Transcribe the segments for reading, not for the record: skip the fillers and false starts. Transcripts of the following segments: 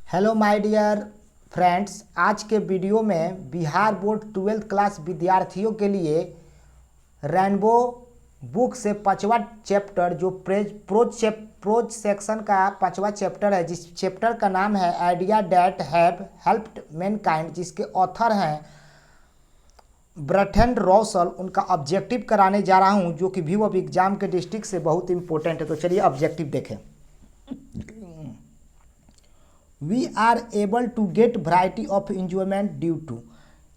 Hello my dear friends, आज के video में बिहार बोर्ड 12th क्लास विद्यार्थियों के लिए रेनबो बुक से पांचवा चैप्टर जो प्रोज सेक्शन का पांचवा चैप्टर है, जिस चैप्टर का नाम है idea that have helped Mankind, जिसके ऑथर हैं ब्रटन रॉसल, उनका ऑब्जेक्टिव कराने जा रहा हूं जो कि व्यू ऑफ एग्जाम के डिस्ट्रिक्ट से बहुत इंपॉर्टेंट है। तो चलिए ऑब्जेक्टिव देखें। We are able to get variety of enjoyment due to,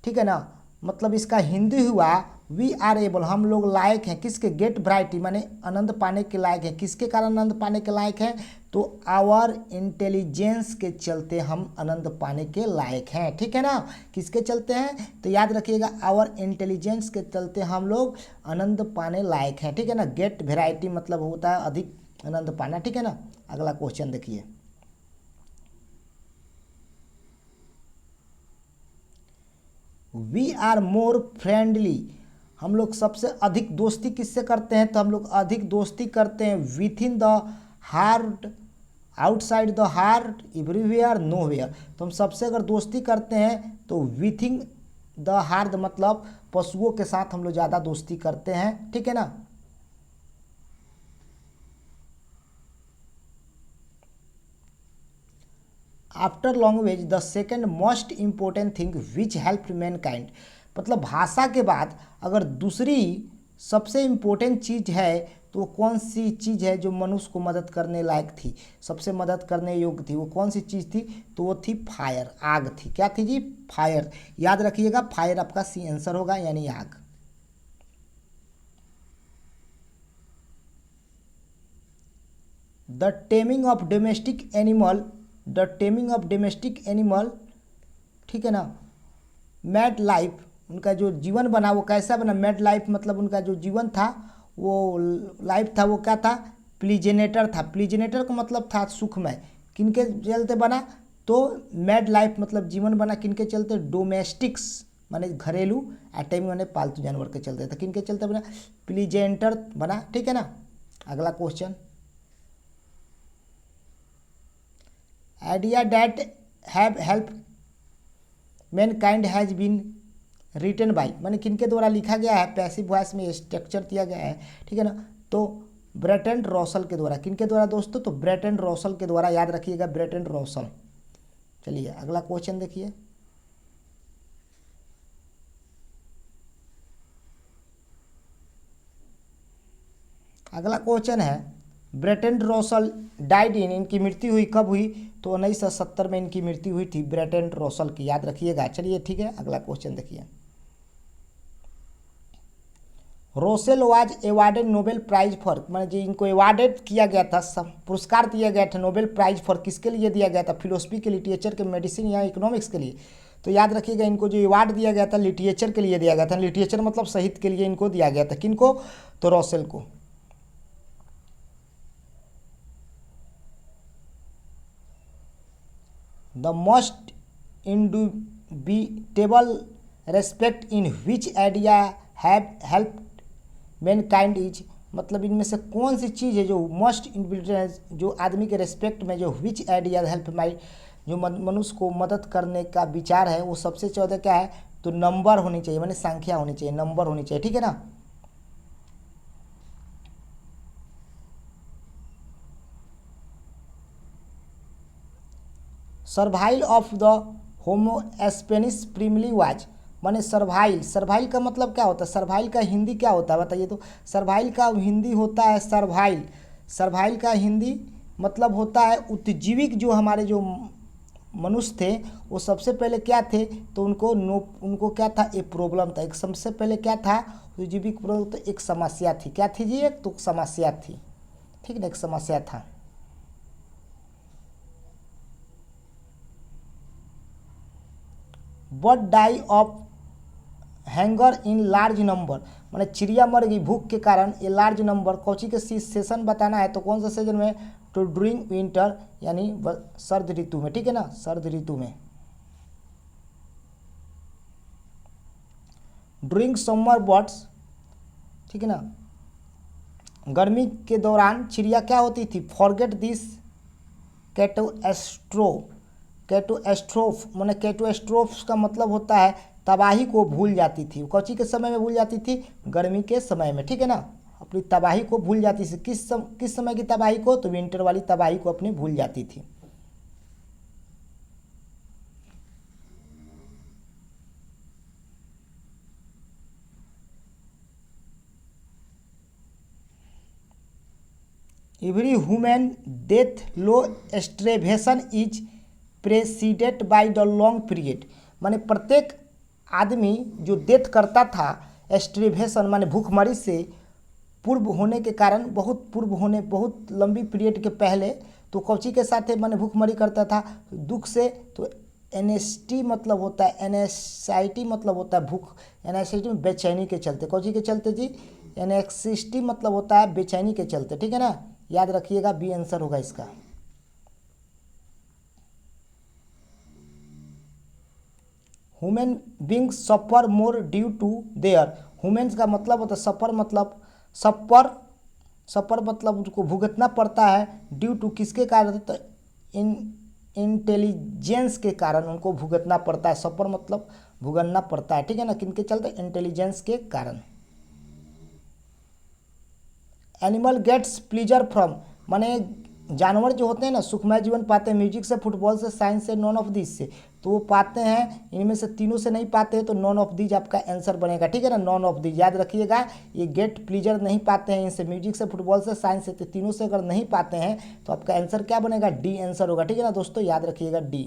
ठीक है ना, मतलब इसका हिंदी हुआ वी आर एबल, हम लोग लायक हैं किसके, गेट वैरायटी माने आनंद पाने के लायक हैं। किसके कारण आनंद पाने के लायक हैं? तो आवर इंटेलिजेंस के चलते हम आनंद पाने के लायक हैं, ठीक है ना। किसके चलते हैं? तो याद रखिएगा, आवर इंटेलिजेंस के चलते हम लोग आनंद पाने लायक हैं, ठीक है ना। गेट वैरायटी मतलब होता है अधिक आनंद पाना, ठीक है ना। अगला क्वेश्चन देखिए। वी आर मोर फ्रेंडली, हम लोग सबसे अधिक दोस्ती किससे करते हैं? तो हम लोग अधिक दोस्ती करते हैं with in the heart, outside the heart, everywhere, nowhere. तो हम सबसे अगर दोस्ती करते हैं तो विथ इन द हार्ट मतलब पशुओं के साथ हम लोग ज़्यादा दोस्ती करते हैं, ठीक है ना। After language the second most important thing which help Mankind, मतलब भाषा के बाद अगर दूसरी सबसे इम्पोर्टेंट चीज़ है तो वो कौन सी चीज़ है जो मनुष्य को मदद करने लायक थी, सबसे मदद करने योग्य थी? वो कौन सी चीज़ थी? तो वो थी फायर, आग थी। क्या थी जी? फायर। याद रखिएगा, फायर आपका सी आंसर होगा, यानी आग। The taming of domestic animal, the taming of domestic animal, ठीक है ना। मैड लाइफ, उनका जो जीवन बना वो कैसा बना? मैड लाइफ मतलब उनका जो जीवन था, वो लाइफ था, वो क्या था? प्लीजेनेटर था। प्लीजेनेटर का मतलब था सुखमय। किनके चलते बना? तो मैड लाइफ मतलब जीवन बना किनके चलते? डोमेस्टिक्स माने घरेलू, एटेमी माने पालतू जानवर के चलते था। किनके चलते बना? प्लीजेंटर बना, ठीक है ना। अगला question. Idea that have help mankind has been written by, माने किनके द्वारा लिखा गया है? पैसिव वॉइस में स्ट्रक्चर दिया गया है, ठीक है ना। तो ब्रटन रॉसल के द्वारा। किनके द्वारा दोस्तों? तो ब्रटन रॉसल के द्वारा, याद रखिएगा ब्रटन रॉसल। चलिए अगला क्वेश्चन देखिए। अगला क्वेश्चन है ब्रटन रॉसल डाइड इन, इनकी मृत्यु हुई कब हुई? तो 1970 में इनकी मृत्यु हुई थी ब्रटन रॉसल की, याद रखिएगा। चलिए ठीक है, अगला क्वेश्चन देखिए। Russell was awarded Nobel prize for, मैंने जो इनको एवार्डेड किया गया था, सब पुरस्कार दिया गया था नोबेल प्राइज फॉर, किसके लिए दिया गया था? फिलोसफी के, लिटरेचर के, मेडिसिन या इकोनॉमिक्स के लिए? तो याद रखिएगा, इनको जो अवार्ड दिया गया था लिटरेचर के लिए दिया गया था। लिटरेचर मतलब साहित्य के लिए इनको दिया गया था। किनको? तो रोसेल को। The most indubitable respect in which idea have help mankind is, मतलब इनमें से कौन सी चीज़ है जो मोस्ट इंडिविजुअल, जो आदमी के रेस्पेक्ट में, जो विच आइडिया हेल्प माई, जो मनुष्य को मदद करने का विचार है, वो सबसे ज़्यादा क्या है? तो नंबर होनी चाहिए, माने संख्या होनी चाहिए, नंबर होनी चाहिए, ठीक है ना। Survival of the homo sapiens primarily was, माने सर्वाइल, सर्वाइल का मतलब क्या होता है? सर्वाइल का हिंदी क्या होता है बताइए तो? सर्वाइल का हिंदी होता है सर्वाइल, सर्वाइल का हिंदी मतलब होता है उत्जीविक। जो हमारे जो मनुष्य थे वो सबसे पहले क्या थे? तो उनको क्या था? एक प्रॉब्लम था, एक सबसे पहले क्या था? उत्जीविक प्रॉब्लम, तो एक समस्या थी। क्या थी जी? एक तो समस्या थी, ठीक ना, एक समस्या था। Bird die of hunger in large number, माने चिड़िया मर गई भूख के कारण। ये लार्ज नंबर कौची के सेशन बताना है, तो कौन सा सीजन में? तो ड्यूरिंग विंटर, यानी सर्द ऋतु में, ठीक है ना, सर्द ऋतु में। ड्यूरिंग समर बर्ड्स, ठीक है ना, गर्मी के दौरान चिड़िया क्या होती थी? फॉरगेट दिस कैटोएस्ट्रो, कैटोस्ट्रोफ माने कैटोस्ट्रोफ का मतलब होता है तबाही को भूल जाती थी। कौची के समय में भूल जाती थी? गर्मी के समय में, ठीक है ना, अपनी तबाही को भूल जाती थी। किस समय की तबाही को? तो विंटर वाली तबाही को अपनी भूल जाती थी। Every human death low starvation is preceded by the long period, माने प्रत्येक आदमी जो डेथ करता था स्ट्रेवेशन माने भूखमरी से पूर्व होने के कारण, बहुत लंबी पीरियड के पहले, तो कौची के साथ माने भूखमरी करता था? दुख से। तो एनएसटी मतलब होता है, एनएसाइटी मतलब होता है भूख, एनएसाइटी में बेचैनी के चलते। कौची के चलते जी? एनएक्सिटी मतलब होता है बेचैनी के चलते, ठीक है ना, याद रखिएगा, बी आंसर होगा इसका। Human beings suffer more due to their, humans का मतलब होता है सफर, मतलब सफर मतलब उनको भुगतना पड़ता है ड्यू टू, किसके कारण? तो इंटेलिजेंस के कारण उनको भुगतना पड़ता है। सफर मतलब भुगतना पड़ता है, ठीक है ना, किनके चलते? इंटेलिजेंस के कारण। एनिमल गेट्स प्लीजर फ्रॉम, माने जानवर जो होते हैं ना सुखमय जीवन पाते हैं म्यूजिक से, फुटबॉल से, साइंस से, नॉन ऑफ दिस से। तो वो पाते हैं, इनमें से तीनों से नहीं पाते हैं, तो नॉन ऑफ दीज आपका आंसर बनेगा, ठीक है ना, नॉन ऑफ दीज याद रखिएगा। ये गेट प्लीजर नहीं पाते हैं इनसे, म्यूजिक से, फुटबॉल से, साइंस से, तो तीनों से अगर नहीं पाते हैं तो आपका आंसर क्या बनेगा? डी आंसर होगा, ठीक है ना दोस्तों, याद रखिएगा D.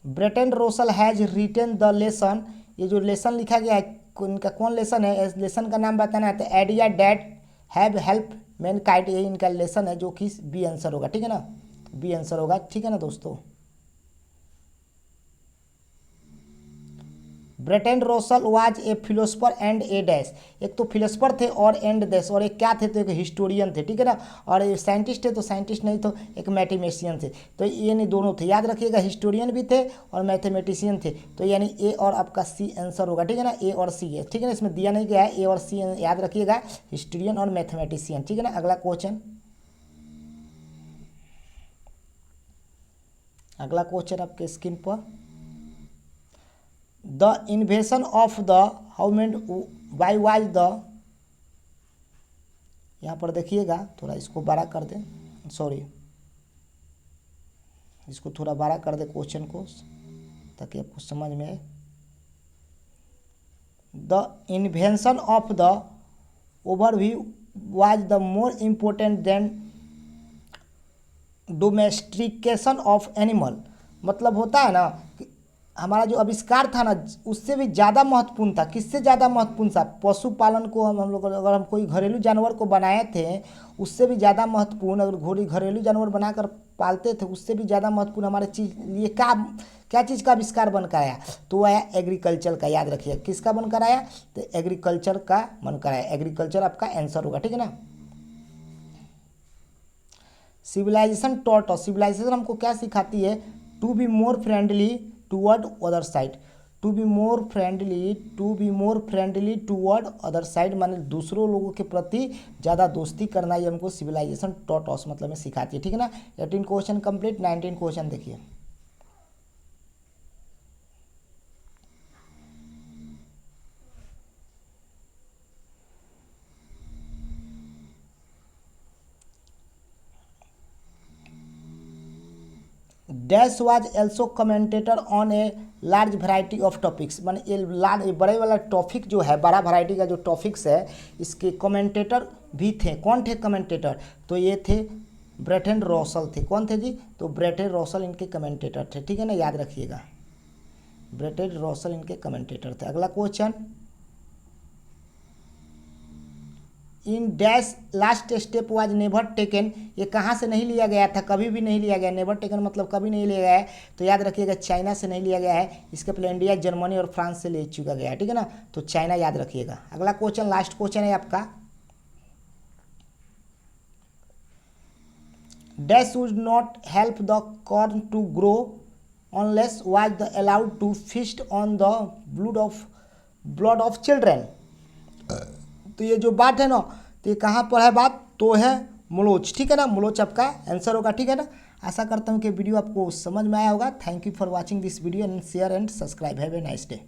Bertrand Russell has written the lesson, ये जो लेसन लिखा गया है इनका कौन लेसन है? इस लेसन का नाम बताना है, तो idea that have help man kind, ये इनका लेसन है, जो कि बी आंसर होगा, ठीक है ना, बी आंसर होगा, ठीक है ना दोस्तों। Bertrand Russell was a philosopher and a dash, एक तो फिलोसफर थे और एंड डैश, और एक क्या थे? तो एक हिस्टोरियन थे, ठीक है ना, और ये साइंटिस्ट थे, तो साइंटिस्ट नहीं तो एक मैथमेटिशियन थे, तो ये नहीं दोनों थे, याद रखिएगा, हिस्टोरियन भी थे और मैथमेटिशियन थे, तो यानी ए और आपका सी आंसर होगा, ठीक है ना, ए और सी है, ठीक है ना, इसमें दिया नहीं गया है, ए और सी याद रखिएगा, हिस्टोरियन और मैथमेटिशियन, ठीक है ना। अगला क्वेश्चन, अगला क्वेश्चन आपके स्क्रीन पर, the invention of the human why was the, यहाँ पर देखिएगा, थोड़ा इसको बड़ा कर दें, सॉरी, इसको थोड़ा बड़ा कर दे क्वेश्चन को, ताकि आपको समझ में आए। The invention of the overview was the more important then domestication of animal, मतलब होता है ना कि हमारा जो आविष्कार था ना उससे भी ज़्यादा महत्वपूर्ण था। किससे ज़्यादा महत्वपूर्ण था? पशुपालन को हम लोग अगर हम कोई घरेलू जानवर को बनाए थे उससे भी ज़्यादा महत्वपूर्ण, अगर घरेलू जानवर बनाकर पालते थे उससे भी ज़्यादा महत्वपूर्ण हमारे चीज़ लिए क्या चीज़ का आविष्कार बनकर आया? तो आया एग्रीकल्चर का, याद रखिए, किसका बनकर आया? तो एग्रीकल्चर का बनकर आया, एग्रीकल्चर आपका आंसर होगा, ठीक है ना। सिविलाइजेशन टॉट अस, सिविलाइजेशन हमको क्या सिखाती है? To be more friendly toward other side, to be more friendly toward other side, माने दूसरों लोगों के प्रति ज़्यादा दोस्ती करना, ये हमको सिविलाइजेशन टॉट अस मतलब में सिखाती है, ठीक है ना। 18 क्वेश्चन कंप्लीट, 19 क्वेश्चन देखिए। Dash was also commentator on a large variety of topics, माने ये बड़े वाला टॉपिक जो है, बड़ा वैरायटी का जो टॉपिक्स है, इसके कमेंटेटर भी थे। कौन थे कमेंटेटर? तो ये थे ब्रेटन रॉसल थे। कौन थे जी? तो ब्रेटन रॉसल इनके कमेंटेटर थे, ठीक है ना, याद रखिएगा, ब्रेटन रॉसल इनके कमेंटेटर थे। अगला question, in dash last step was never taken, ये कहाँ से नहीं लिया गया था? कभी भी नहीं लिया गया, नेवर टेकन मतलब कभी नहीं लिया गया है, तो याद रखिएगा चाइना से नहीं लिया गया है, इसके पहले इंडिया, जर्मनी और फ्रांस से ले चुका गया है, ठीक है ना, तो चाइना याद रखिएगा। अगला क्वेश्चन, लास्ट क्वेश्चन है आपका, dash would not help the corn to grow unless was the allowed to feast on the blood of children, तो ये जो बात है ना, तो ये कहाँ पर है बात? तो है मुलोच, ठीक है ना, मुलोच आपका आंसर होगा, ठीक है ना। आशा करता हूँ कि वीडियो आपको समझ में आया होगा। Thank you for watching this video and share and subscribe. Have a nice day.